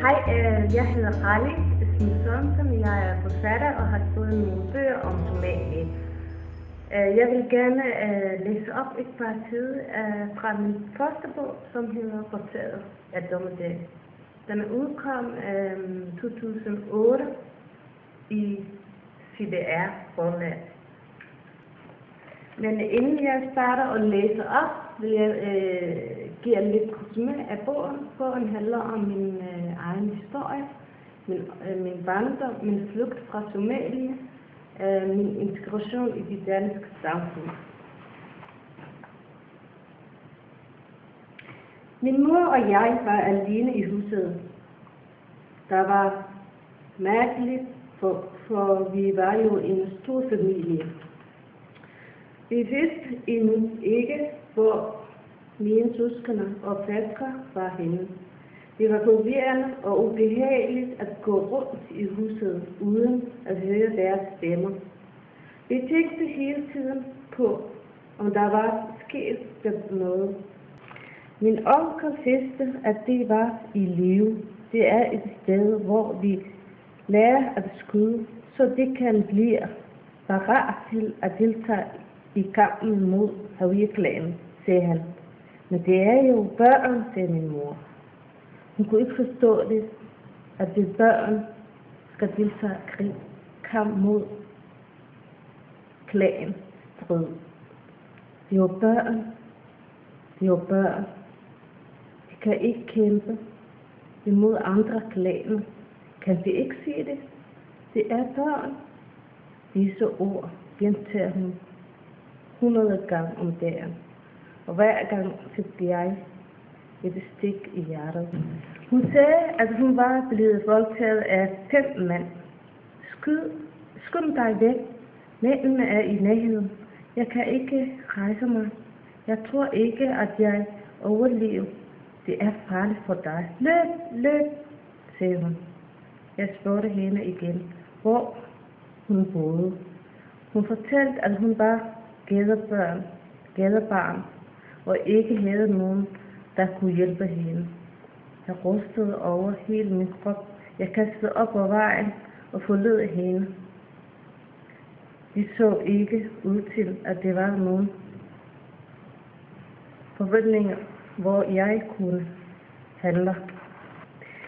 Hej, jeg hedder Rally Smith-Sørensen. Jeg er forfatter og har skrevet nogle bøger om Somalia. Jeg vil gerne læse op et par sider fra min første bog, som hedder Fortæller af Dommedag. Den er udkom 2008 i CDR forlag. Men inden jeg starter og læser op, vil jeg give lidt resumé af bogen. Bogen handler om min egen historie, min barndom, min flugt fra Somalia, min integration i det danske samfund. Min mor og jeg var alene i huset. Der var mærkeligt, for vi var jo en stor familie. Vi vidste endnu ikke, hvor mine søskende og fætre var henne. Det var forvirrende og ubehageligt at gå rundt i huset uden at høre deres stemmer. Vi tænkte hele tiden på, om der var sket noget. Min onkel vidste, at det var i live. Det er et sted, hvor vi lærer at skyde, så det kan blive parat til at deltage i kampen mod Hawiye-klanen, sagde han. Men det er jo børn, sagde min mor. Hun kunne ikke forstå det, at det børn skal deltage i kamp mod klanen. Det er jo børn. Det er jo børn. De kan ikke kæmpe imod andre klaner. Kan de ikke se det? Det er børn. Disse ord gentager hun 100 gange om dagen. Og hver gang fik jeg et stik i hjertet. Hun sagde, at hun var blevet voldtaget af 5 mænd. Skynd dig væk. Mændene er i nærheden. Jeg kan ikke rejse mig. Jeg tror ikke, at jeg overlever. Det er farligt for dig. Løb, sagde hun. Jeg spurgte hende igen, hvor hun boede. Hun fortalte, at hun var gadebarn og ikke havde nogen, der kunne hjælpe hende. Jeg rystede over hele min krop. Jeg kastede op på vejen og forlod hende. De så ikke ud til, at det var nogen forventninger, hvor jeg kunne handle.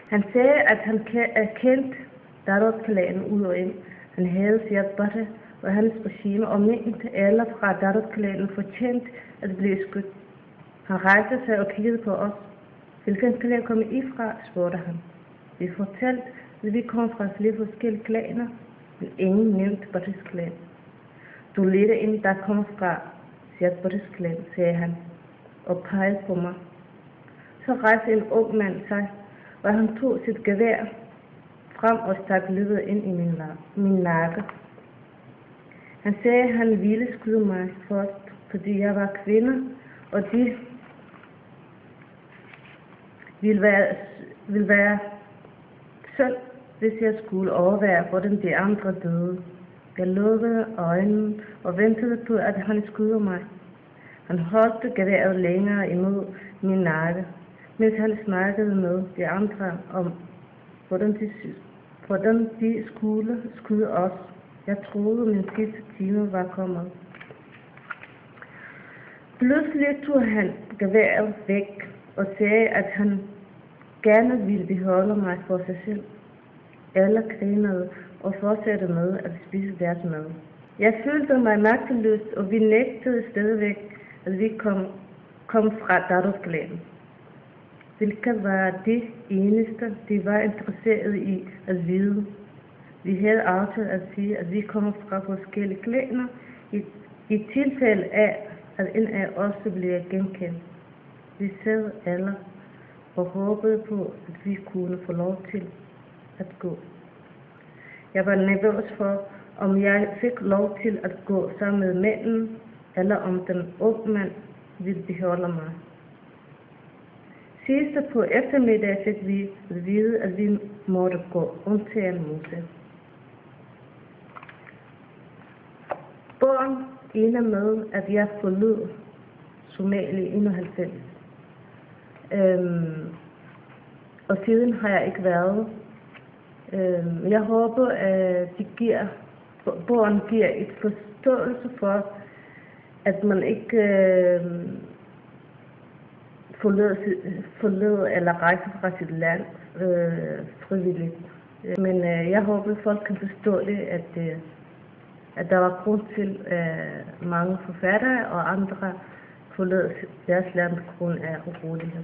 Han sagde, at han kendte Darod-klanen ud og ind. Han havde Siad Barre og hans regime og mente alle fra Darod-klanen fortjent at blive skudt. Han rejste sig og kiggede på os. Hvilken klan kom I fra, spurgte han. Vi fortalte, at vi kom fra flere forskellige klaner, men ingen nævnte Barres klan. Du ledte en, der kom fra Siad Barres klan, sagde han, og pegede på mig. Så rejste en ung mand sig, og han tog sit gevær frem og stak løbet ind i min nakke. Han sagde, at han ville skyde mig først, fordi jeg var kvinde, og de ville være synd, hvis jeg skulle overvære, hvordan de andre døde. Jeg lukkede øjnene og ventede på, at han skød mig. Han holdt geværet længere imod min nakke, mens han snakkede med de andre om, hvordan de skulle skyde os. Jeg troede, min sidste time var kommet. Pludselig tog han geværet væk og sagde, at han gerne ville beholde mig for sig selv. Alle grinede og fortsatte med at spise deres mad. Jeg følte mig magteløs, og vi nægtede stadigvæk, at vi kom fra Darod-klanen. Hvilket var det eneste, de var interesseret i at vide. Vi havde aftalt at sige, at vi kommer fra forskellige klaner, i tilfælde af, at en af os bliver genkendt. Vi sad alle og håbede på, at vi kunne få lov til at gå. Jeg var nervøs for, om jeg fik lov til at gå sammen med mænden, eller om den unge mand ville beholde mig. Sidst på eftermiddag fik vi at vide, at vi måtte gå undtagen Mose. Bogen ender med, at jeg forlod Somalia i 91. og siden har jeg ikke været. Jeg håber, at bogen giver et forståelse for, at man ikke forlader eller rejser fra sit land frivilligt. Men jeg håber, at folk kan forstå det, at der var grund til, at mange forfattere og andre forlader deres land på grund af urolighed.